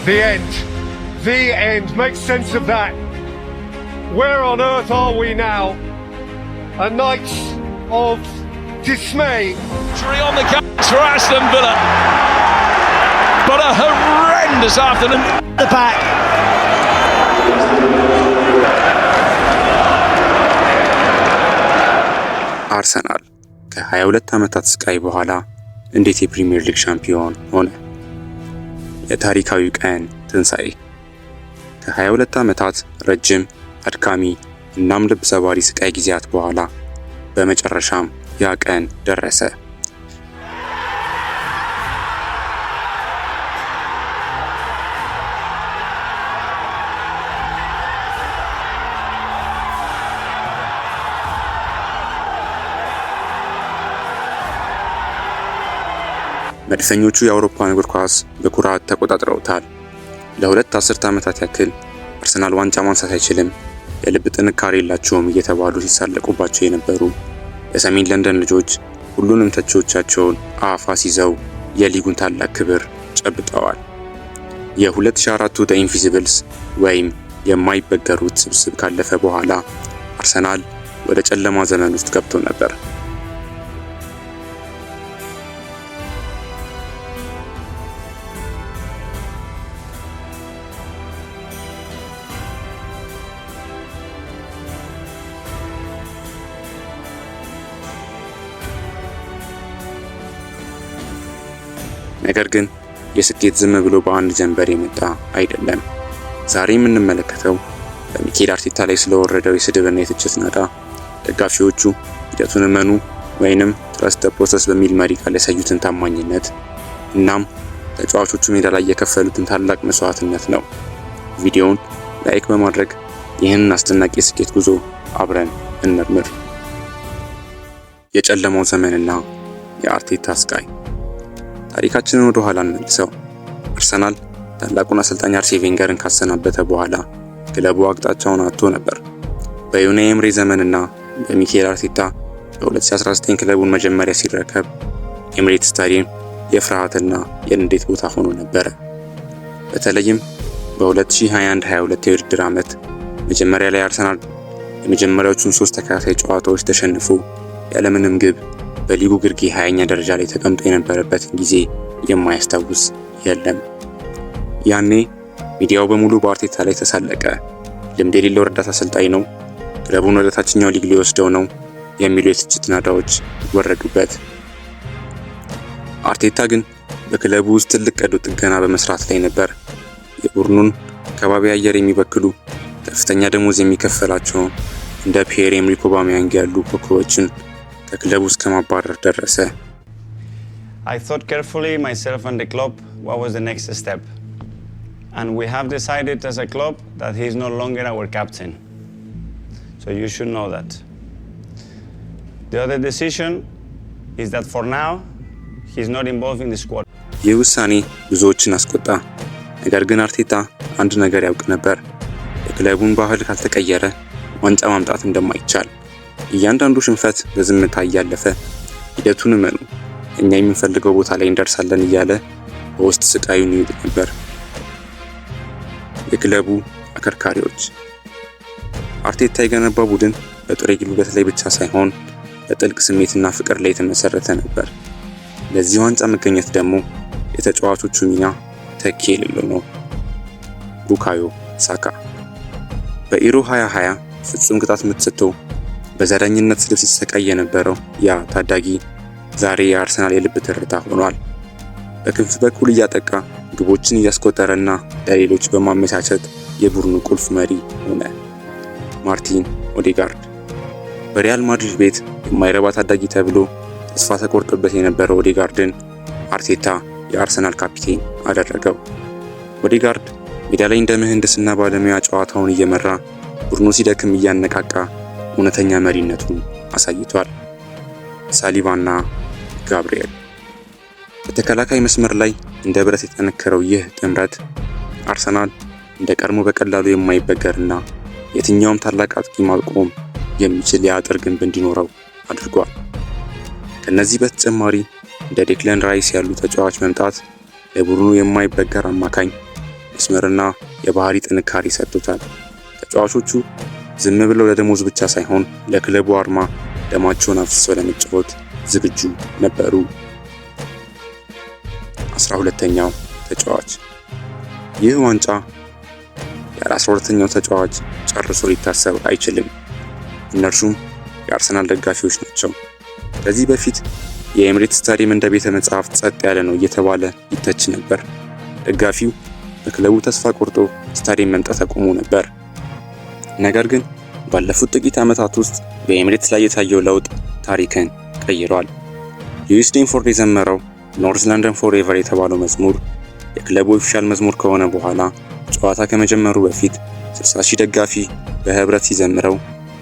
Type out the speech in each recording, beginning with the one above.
The end. The end. Make sense of that. Where on earth are we now? A night of dismay. On the counts for Aston Villa. But a horrendous afternoon. The back. አርሰናል ከ22 ዓመታት ስቃይ በኋላ እንዴት የፕሪሚየር ሊግ ሻምፒዮን ሆነ? የታሪካዊው ቀን ትንሣኤ ከ22 ዓመታት ረጅም አድካሚ እናም ልብ ሰባሪ ስቃይ ጊዜያት በኋላ በመጨረሻም ያ ቀን ደረሰ። መድፈኞቹ የአውሮፓን እግር ኳስ በኩራት ተቆጣጥረውታል። ለሁለት አስርት ዓመታት ያክል አርሰናል ዋንጫ ማንሳት አይችልም፣ የልብ ጥንካሬ የላቸውም እየተባሉ ሲሳለቁባቸው የነበሩ የሰሜን ለንደን ልጆች ሁሉንም ተቺዎቻቸውን አፋስ ይዘው የሊጉን ታላቅ ክብር ጨብጠዋል። የ2004ቱ ዘ ኢንቪዚብልስ ወይም የማይበገሩት ስብስብ ካለፈ በኋላ አርሰናል ወደ ጨለማ ዘመን ውስጥ ገብቶ ነበር። ነገር ግን የስኬት ዝም ብሎ በአንድ ጀንበር የመጣ አይደለም። ዛሬ የምንመለከተው በሚኬል አርቴታ ላይ ስለወረደው የስድብና የትችት ናዳ ደጋፊዎቹ ሂደቱን እመኑ ወይንም ትረስት ዘ ፕሮሰስ በሚል መሪ ቃል ያሳዩትን ታማኝነት እናም ተጫዋቾቹ ሜዳ ላይ የከፈሉትን ታላቅ መስዋዕትነት ነው። ቪዲዮውን ላይክ በማድረግ ይህንን አስደናቂ የስኬት ጉዞ አብረን እንመርምር። የጨለማው ዘመንና የአርቴታ ስቃይ። ታሪካችንን ወደ ኋላ እንመልሰው። አርሰናል ታላቁን አሰልጣኝ አርሴን ቬንገርን ካሰናበተ በኋላ ክለቡ አቅጣጫውን አጥቶ ነበር። በዩናይ ኤምሪ ዘመንና በሚኬል አርቴታ በ2019 ክለቡን መጀመሪያ ሲረከብ ኤምሬትስ ስታዲየም የፍርሃትና የንዴት ቦታ ሆኖ ነበር። በተለይም በ2021-22 የውድድር ዓመት መጀመሪያ ላይ አርሰናል የመጀመሪያዎቹን 3 ተከታታይ ጨዋታዎች ተሸንፎ ያለምንም ግብ በሊጉ ግርጌ 20ኛ ደረጃ ላይ ተቀምጦ የነበረበትን ጊዜ የማያስታውስ የለም። ያኔ ሚዲያው በሙሉ በአርቴታ ላይ ተሳለቀ። ልምድ የሌለው ረዳት አሰልጣኝ ነው፣ ክለቡን ወደ ታችኛው ሊግ ሊወስደው ነው የሚሉ የትችት ናዳዎች ወረዱበት። አርቴታ ግን በክለቡ ውስጥ ትልቅ ቀዶ ጥገና በመስራት ላይ ነበር። የቡድኑን ከባቢ አየር የሚበክሉ ከፍተኛ ደሞዝ የሚከፈላቸው እንደ ፒየር-ኤምሪክ ኦባሜያንግ ያሉ ኮከቦችን ከክለቡ እስከ ማባረር ደረሰ። I thought carefully myself and the club what was the next step. And we have decided as a club that he is no longer our captain. So you should know that. The other decision is that for now he is not involved in the squad. ይህ ውሳኔ ብዙዎችን አስቆጣ። ነገር ግን አርቴታ አንድ ነገር ያውቅ ነበር። የክለቡን ባህል ካልተቀየረ ዋንጫ ማምጣት እንደማይቻል። እያንዳንዱ ሽንፈት በዝምታ እያለፈ ሂደቱን እመኑ እኛ የምንፈልገው ቦታ ላይ እንደርሳለን እያለ በውስጥ ስቃዩን ይውጥ ነበር። የክለቡ አከርካሪዎች። አርቴታ የገነባው ቡድን በጥሬ ጉልበት ላይ ብቻ ሳይሆን በጥልቅ ስሜትና ፍቅር ላይ የተመሰረተ ነበር። ለዚህ ዋንጫ መገኘት ደግሞ የተጫዋቾቹ ሚና ተኪ የሌለው ነው። ቡካዮ ሳካ በኢሮ 2020 ፍጹም ቅጣት ምት ሰጥቶ በዘረኝነት ስድብ ሲሰቃይ የነበረው ያ ታዳጊ ዛሬ የአርሰናል የልብ ትርታ ሆኗል። በክንፍ በኩል እያጠቃ ግቦችን እያስቆጠረና ለሌሎች በማመቻቸት የቡድኑ ቁልፍ መሪ ሆነ። ማርቲን ኦዴጋርድ በሪያል ማድሪድ ቤት የማይረባ ታዳጊ ተብሎ ተስፋ ተቆርጦበት የነበረው ኦዴጋርድን አርቴታ የአርሰናል ካፒቴን አደረገው። ኦዴጋርድ ሜዳ ላይ እንደ ምህንድስና ባለሙያ ጨዋታውን እየመራ ቡድኑ ሲደክም እያነቃቃ እውነተኛ መሪነቱን አሳይቷል። ሳሊባና ጋብሪኤል በተከላካይ መስመር ላይ እንደ ብረት የጠነከረው ይህ ጥምረት አርሰናል እንደ ቀድሞ በቀላሉ የማይበገርና የትኛውም ታላቅ አጥቂ ማቆም የሚችል የአጥር ግንብ እንዲኖረው አድርጓል። ከነዚህ በተጨማሪ እንደ ዴክላን ራይስ ያሉ ተጫዋች መምጣት ለቡድኑ የማይበገር አማካኝ መስመርና የባህሪ ጥንካሬ ሰጥቶታል። ተጫዋቾቹ ዝም ብለው ለደሞዝ ብቻ ሳይሆን ለክለቡ አርማ ደማቸውን አፍስሰው ለመጫወት ዝግጁ ነበሩ። 12ኛው ተጫዋች። ይህ ዋንጫ የ12ኛው ተጫዋች ጨርሶ ሊታሰብ አይችልም። እነርሱም የአርሰናል ደጋፊዎች ናቸው። ከዚህ በፊት የኤምሬትስ ስታዲየም እንደ ቤተ መጻሕፍት ጸጥ ያለ ነው እየተባለ ይተች ነበር። ደጋፊው በክለቡ ተስፋ ቆርጦ ስታዲየም መምጣት አቁሞ ነበር። ነገር ግን ባለፉት ጥቂት ዓመታት ውስጥ በኤምሬትስ ላይ የታየው ለውጥ ታሪክን ቀይሯል። ሉዊስ ዴንፎርድ የዘመረው ኖርዝ ለንደን ፎርኤቨር የተባለው መዝሙር የክለቡ ኦፊሻል መዝሙር ከሆነ በኋላ ጨዋታ ከመጀመሩ በፊት 60,000 ደጋፊ በህብረት ሲዘምረው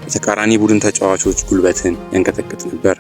የተቃራኒ ቡድን ተጫዋቾች ጉልበትን ያንቀጠቅጥ ነበር።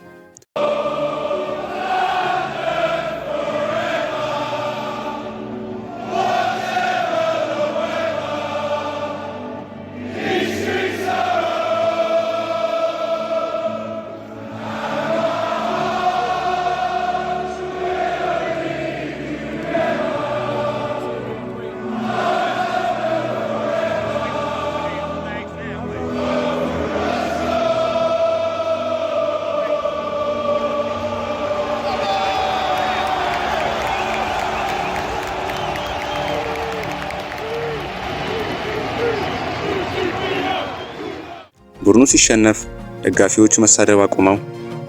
ቡድኑ ሲሸነፍ ደጋፊዎቹ መሳደብ አቁመው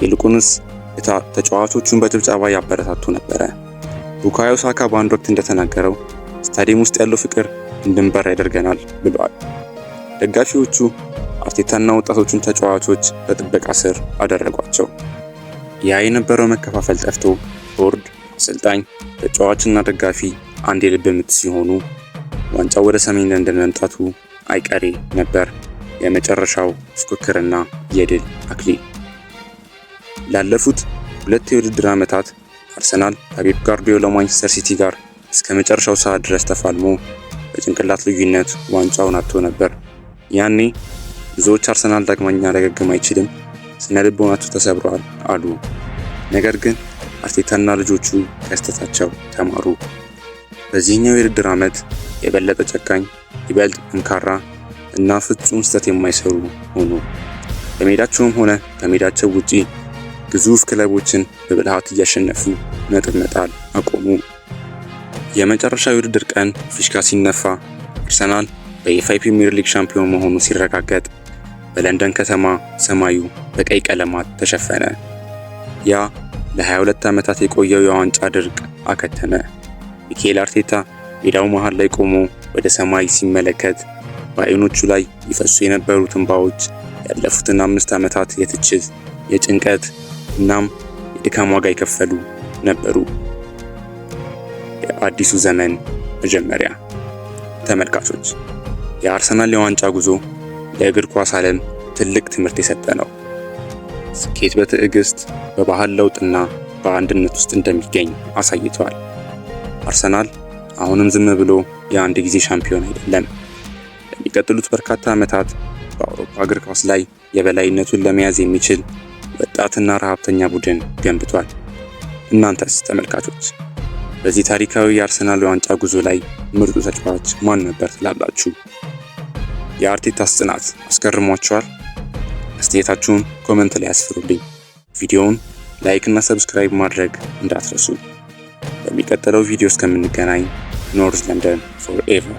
ይልቁንስ ተጫዋቾቹን በጭብጨባ ያበረታቱ ነበረ። ቡካዮ ሳካ በአንድ ወቅት እንደተናገረው ስታዲየም ውስጥ ያለው ፍቅር እንድንበር ያደርገናል ብለዋል። ደጋፊዎቹ አርቴታና ወጣቶቹን ተጫዋቾች በጥበቃ ስር አደረጓቸው። ያ የነበረው መከፋፈል ጠፍቶ ቦርድ፣ አሰልጣኝ፣ ተጫዋችና ደጋፊ አንድ የልብ ምት ሲሆኑ ዋንጫው ወደ ሰሜን ለንደን መምጣቱ አይቀሬ ነበር። የመጨረሻው ፉክክርና የድል አክሊል። ላለፉት 2 የውድድር ዓመታት አርሰናል ከፔፕ ጋርዲዮላ ማንቸስተር ሲቲ ጋር እስከ መጨረሻው ሰዓት ድረስ ተፋልሞ በጭንቅላት ልዩነት ዋንጫውን አጥቶ ነበር። ያኔ ብዙዎች አርሰናል ዳግመኛ ሊያገግም አይችልም፣ ስነ ልቦናቸው ተሰብሯል አሉ። ነገር ግን አርቴታና ልጆቹ ከስተታቸው ተማሩ። በዚህኛው የውድድር ዓመት የበለጠ ጨካኝ፣ ይበልጥ ጠንካራ እና ፍጹም ስህተት የማይሰሩ ሆኑ። በሜዳቸውም ሆነ ከሜዳቸው ውጪ ግዙፍ ክለቦችን በብልሃት እያሸነፉ ነጥብ መጣል አቆሙ። የመጨረሻ የውድድር ቀን ፊሽካ ሲነፋ አርሰናል በዩኤፋ ፕሪሚየር ሊግ ሻምፒዮን መሆኑ ሲረጋገጥ በለንደን ከተማ ሰማዩ በቀይ ቀለማት ተሸፈነ። ያ ለ22 ዓመታት የቆየው የዋንጫ ድርቅ አከተመ። ሚኬል አርቴታ ሜዳው መሃል ላይ ቆሞ ወደ ሰማይ ሲመለከት በዓይኖቹ ላይ ይፈሱ የነበሩት እንባዎች ያለፉትን 5 ዓመታት የትችት፣ የጭንቀት እናም የድካም ዋጋ የከፈሉ ነበሩ። የአዲሱ ዘመን መጀመሪያ። ተመልካቾች፣ የአርሰናል የዋንጫ ጉዞ ለእግር ኳስ ዓለም ትልቅ ትምህርት የሰጠ ነው። ስኬት በትዕግስት በባህል ለውጥና በአንድነት ውስጥ እንደሚገኝ አሳይቷል። አርሰናል አሁንም ዝም ብሎ የአንድ ጊዜ ሻምፒዮን አይደለም። ለሚቀጥሉት በርካታ ዓመታት በአውሮፓ እግር ኳስ ላይ የበላይነቱን ለመያዝ የሚችል ወጣትና ረሃብተኛ ቡድን ገንብቷል። እናንተስ ተመልካቾች በዚህ ታሪካዊ የአርሰናል የዋንጫ ጉዞ ላይ ምርጡ ተጫዋች ማን ነበር ትላላችሁ? የአርቴታስ ጽናት አስገርሟችኋል? አስተያየታችሁን ኮሜንት ላይ አስፍሩልኝ። ቪዲዮውን ላይክ እና ሰብስክራይብ ማድረግ እንዳትረሱ። በሚቀጥለው ቪዲዮ እስከምንገናኝ ኖርዝ ለንደን ፎርኤቨር።